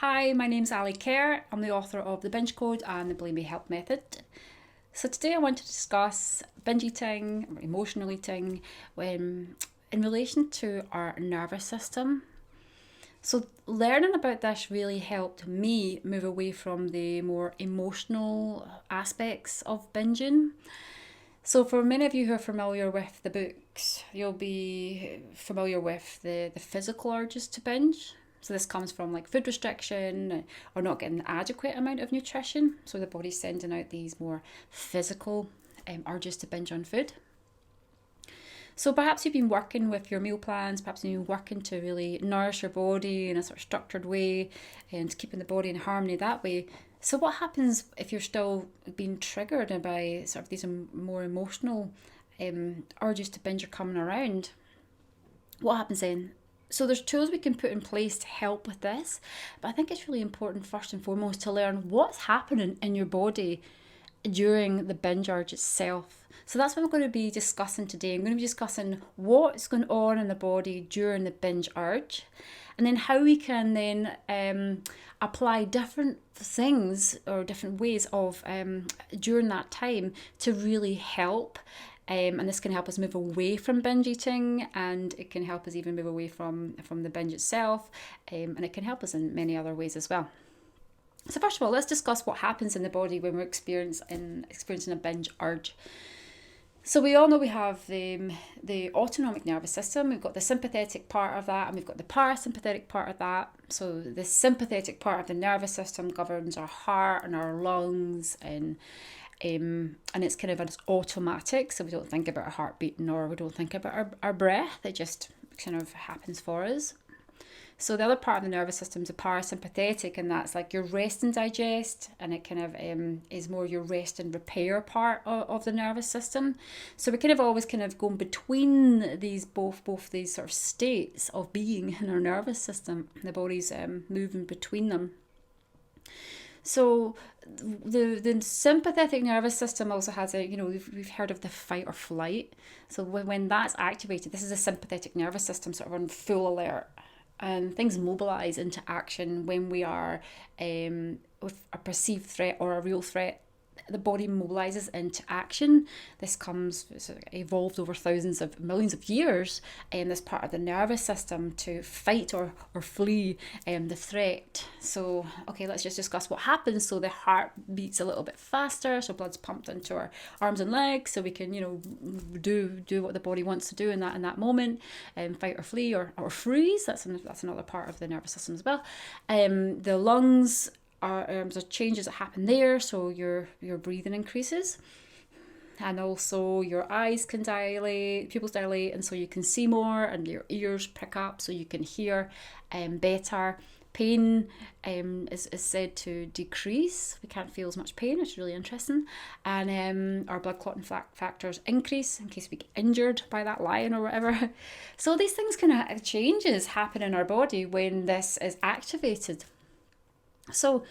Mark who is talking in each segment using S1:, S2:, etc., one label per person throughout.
S1: Hi, my name's Ali Kerr. I'm the author of The Binge Code and the Bulimia Help Method. So today I want to discuss binge eating, or emotional eating, when in relation to our nervous system. So learning about this really helped me move away from the more emotional aspects of binging. So for many of you who are familiar with the books, you'll be familiar with the physical urges to binge. So this comes from like food restriction or not getting the adequate amount of nutrition. So the body's sending out these more physical urges to binge on food. So perhaps you've been working with your meal plans, perhaps you've been working to really nourish your body in a sort of structured way and keeping the body in harmony that way. So what happens if you're still being triggered by sort of these more emotional urges to binge are coming around? What happens then? So there's tools we can put in place to help with this, but I think it's really important first and foremost to learn what's happening in your body during the binge urge itself. So that's what we're going to be discussing today. I'm going to be discussing what's going on in the body during the binge urge, and then how we can then apply different things or different ways of during that time to really help. And this can help us move away from binge eating, and it can help us even move away from the binge itself, and it can help us in many other ways as well. So first of all, let's discuss what happens in the body when we're experiencing a binge urge. So we all know we have the autonomic nervous system. We've got the sympathetic part of that, and we've got the parasympathetic part of that. So the sympathetic part of the nervous system governs our heart and our lungs, and it's kind of it's automatic. So we don't think about our heart beating, or we don't think about our breath. It just kind of happens for us. So the other part of the nervous system is the parasympathetic, and that's like your rest and digest, and it kind of is more your rest and repair part of the nervous system. So we kind of always kind of going between these both these sort of states of being in our nervous system. The body's moving between them. So the sympathetic nervous system also has we've heard of the fight or flight. So when that's activated, this is a sympathetic nervous system sort of on full alert. And things mobilize into action when we are with a perceived threat or a real threat. The body mobilizes into action. It's evolved over thousands of millions of years, and this part of the nervous system to fight or flee the threat. So, okay, let's just discuss what happens. So the heart beats a little bit faster, so blood's pumped into our arms and legs, so we can do what the body wants to do in that moment, fight or flee or freeze. That's another part of the nervous system as well. The lungs. There's changes that happen there, so your breathing increases, and also your eyes can dilate, pupils dilate, and so you can see more, and your ears prick up so you can hear better. Pain is said to decrease. We can't feel as much pain, which is really interesting. And our blood clotting factors increase in case we get injured by that lion or whatever. So these things changes happen in our body when this is activated. So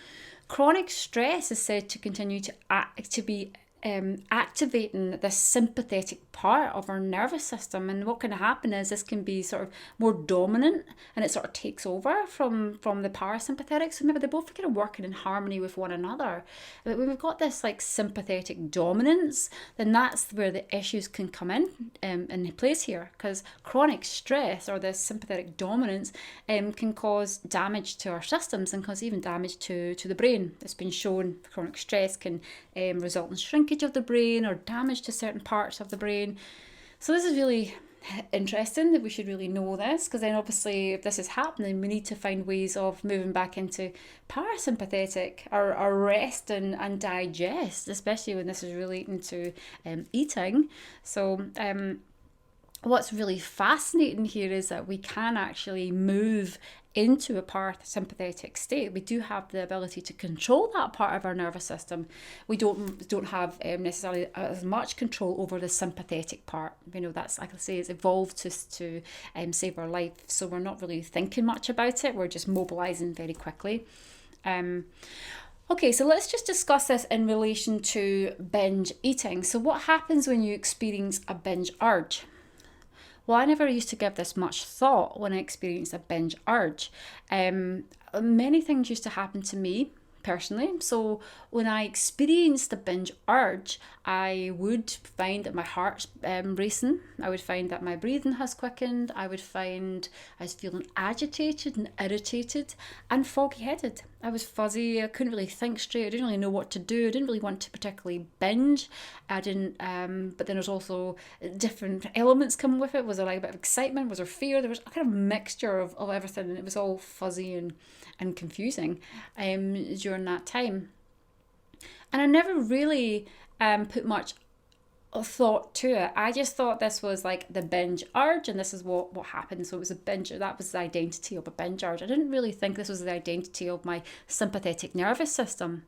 S1: chronic stress is said to continue to be activating the sympathetic part of our nervous system, and what can happen is this can be sort of more dominant, and it sort of takes over from the parasympathetic. So maybe they're both kind of working in harmony with one another. But when we've got this like sympathetic dominance, then that's where the issues can come in place here, because chronic stress or this sympathetic dominance can cause damage to our systems and cause even damage to the brain. It's been shown chronic stress can result in shrinkage of the brain or damage to certain parts of the brain. So this is really interesting that we should really know this, because then obviously if this is happening, we need to find ways of moving back into parasympathetic or rest and digest, especially when this is relating to eating. So what's really fascinating here is that we can actually move into a parasympathetic state. We do have the ability to control that part of our nervous system. We don't have necessarily as much control over the sympathetic part. That's, like I say, it's evolved to save our life. So we're not really thinking much about it. We're just mobilizing very quickly. Okay, so let's just discuss this in relation to binge eating. So what happens when you experience a binge urge? Well, I never used to give this much thought when I experienced a binge urge. Many things used to happen to me personally. So when I experienced the binge urge, I would find that my heart's racing. I would find that my breathing has quickened. I would find I was feeling agitated and irritated and foggy headed. I was fuzzy. I couldn't really think straight. I didn't really know what to do. I didn't really want to particularly binge. I didn't. But then there's also different elements coming with it. Was there like a bit of excitement? Was there fear? There was a kind of mixture of everything, and it was all fuzzy and confusing during that time. And I never really put much thought to it. I just thought this was like the binge urge, and this is what happened. So it was a binge. That was the identity of a binge urge. I didn't really think this was the identity of my sympathetic nervous system.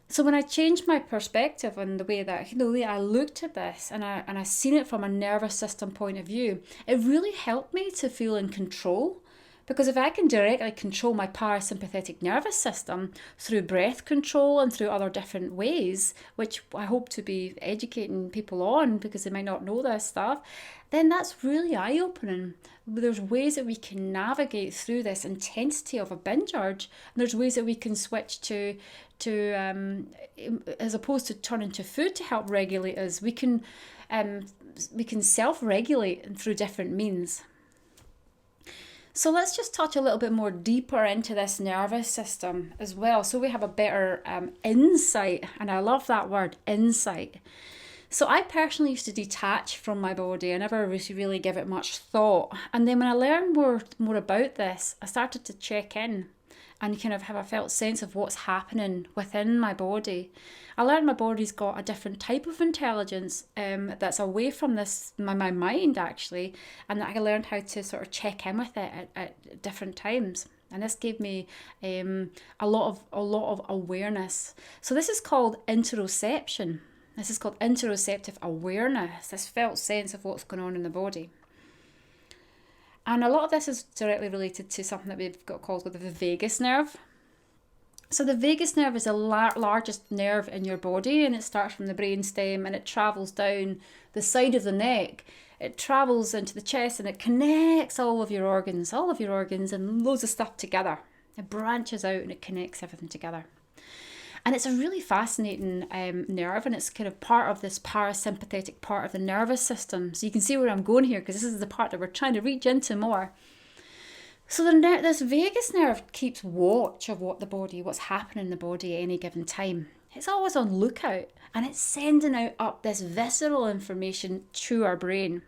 S1: So when I changed my perspective and the way that I looked at this, and I seen it from a nervous system point of view, it really helped me to feel in control. Because if I can directly control my parasympathetic nervous system through breath control and through other different ways, which I hope to be educating people on because they might not know this stuff, then that's really eye-opening. There's ways that we can navigate through this intensity of a binge urge, and there's ways that we can switch to as opposed to turning to food to help regulate us, we can self-regulate through different means. So let's just touch a little bit more deeper into this nervous system as well, so we have a better insight, and I love that word, insight. So I personally used to detach from my body. I never really give it much thought. And then when I learned more about this, I started to check in and kind of have a felt sense of what's happening within my body. I learned my body's got a different type of intelligence that's away from my mind actually, and that I learned how to sort of check in with it at different times. And this gave me a lot of awareness. So this is called interoception. This is called interoceptive awareness. This felt sense of what's going on in the body. And a lot of this is directly related to something that we've got called the vagus nerve. So the vagus nerve is the largest nerve in your body, and it starts from the brainstem and it travels down the side of the neck. It travels into the chest and it connects all of your organs and loads of stuff together. It branches out and it connects everything together. And it's a really fascinating nerve, and it's kind of part of this parasympathetic part of the nervous system. So you can see where I'm going here, because this is the part that we're trying to reach into more. So this vagus nerve keeps watch of what's happening in the body at any given time. It's always on lookout, and it's sending up this visceral information to our brain.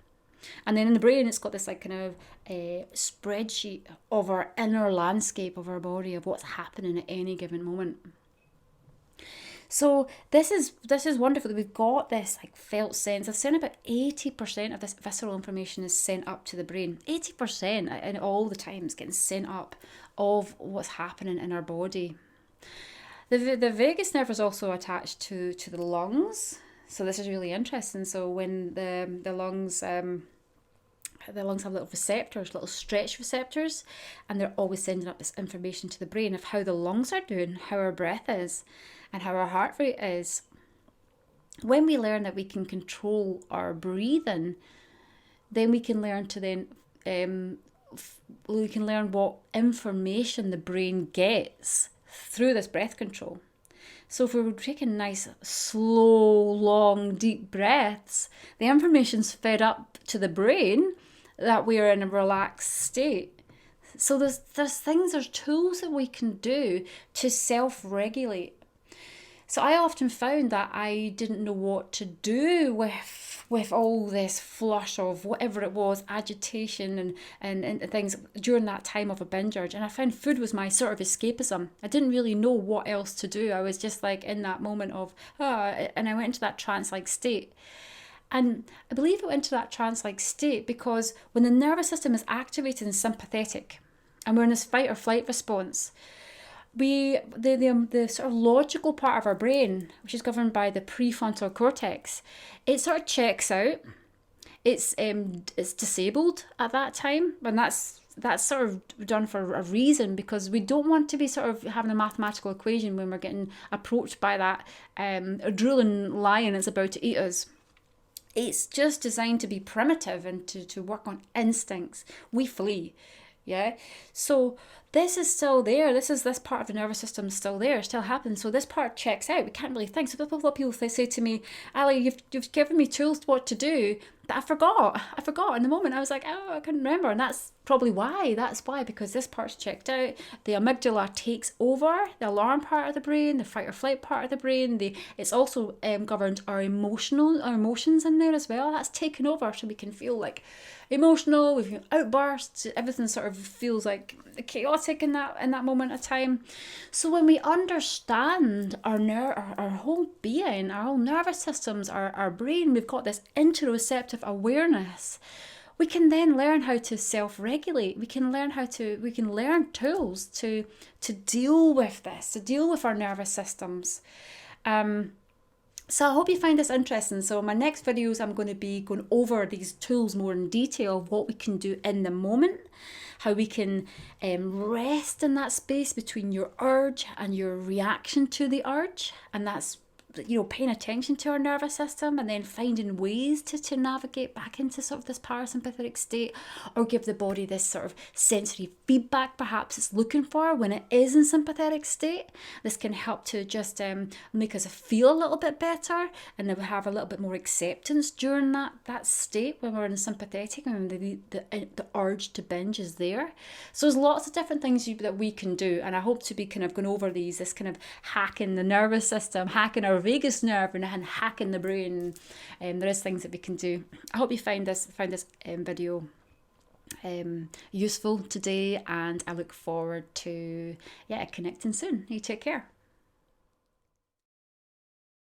S1: And then in the brain, it's got this like kind of a spreadsheet of our inner landscape of our body, of what's happening at any given moment. So this is wonderful that we've got this like felt sense. I've seen about 80% of this visceral information is sent up to the brain. 80%, and all the time it's getting sent up of what's happening in our body. The vagus nerve is also attached to the lungs. So this is really interesting. So when the lungs have little receptors, little stretch receptors, and they're always sending up this information to the brain of how the lungs are doing, how our breath is, and how our heart rate is. When we learn that we can control our breathing, then we can learn to we can learn what information the brain gets through this breath control. So if we're taking nice, slow, long, deep breaths, the information's fed up to the brain that we are in a relaxed state. So there's tools that we can do to self-regulate. So I often found that I didn't know what to do with all this flush of whatever it was, agitation and things during that time of a binge urge. And I found food was my sort of escapism. I didn't really know what else to do. I was just like in that moment of, and I went into that trance-like state. And I believe I went into that trance-like state because when the nervous system is activated and sympathetic, and we're in this fight or flight response, the sort of logical part of our brain, which is governed by the prefrontal cortex, it sort of checks out. It's disabled at that time, and that's sort of done for a reason, because we don't want to be sort of having a mathematical equation when we're getting approached by that drooling lion that's about to eat us. it's just designed to be primitive and to work on instincts. We flee. Yeah. So this is still there. This part of the nervous system is still there, still happens. So this part checks out. We can't really think. So a lot of people, they say to me, Ali, you've given me tools what to do, but I forgot. In the moment I was like, oh, I couldn't remember. And that's probably why. That's why, because this part's checked out. The amygdala takes over the alarm part of the brain, the fight or flight part of the brain. It's also governed our emotions in there as well. That's taken over, so we can feel like emotional, we've outbursts, everything sort of feels like chaotic in that moment of time. So when we understand our whole being, our whole nervous systems, our brain, we've got this interoceptive awareness. We can then learn how to self-regulate. We can learn tools to deal with this, to deal with our nervous systems. So I hope you find this interesting. So in my next videos, I'm going to be going over these tools more in detail of what we can do in the moment, how we can rest in that space between your urge and your reaction to the urge. And that's, paying attention to our nervous system and then finding ways to navigate back into sort of this parasympathetic state, or give the body this sort of sensory feedback perhaps it's looking for when it is in sympathetic state. This can help to just make us feel a little bit better, and then we have a little bit more acceptance during that state when we're in sympathetic and the urge to binge is there. So there's lots of different things that we can do, and I hope to be kind of going over this kind of hacking the nervous system, hacking our vagus nerve, and hacking the brain. There is things that we can do. I hope you found this video useful today, and I look forward to connecting soon. You take care.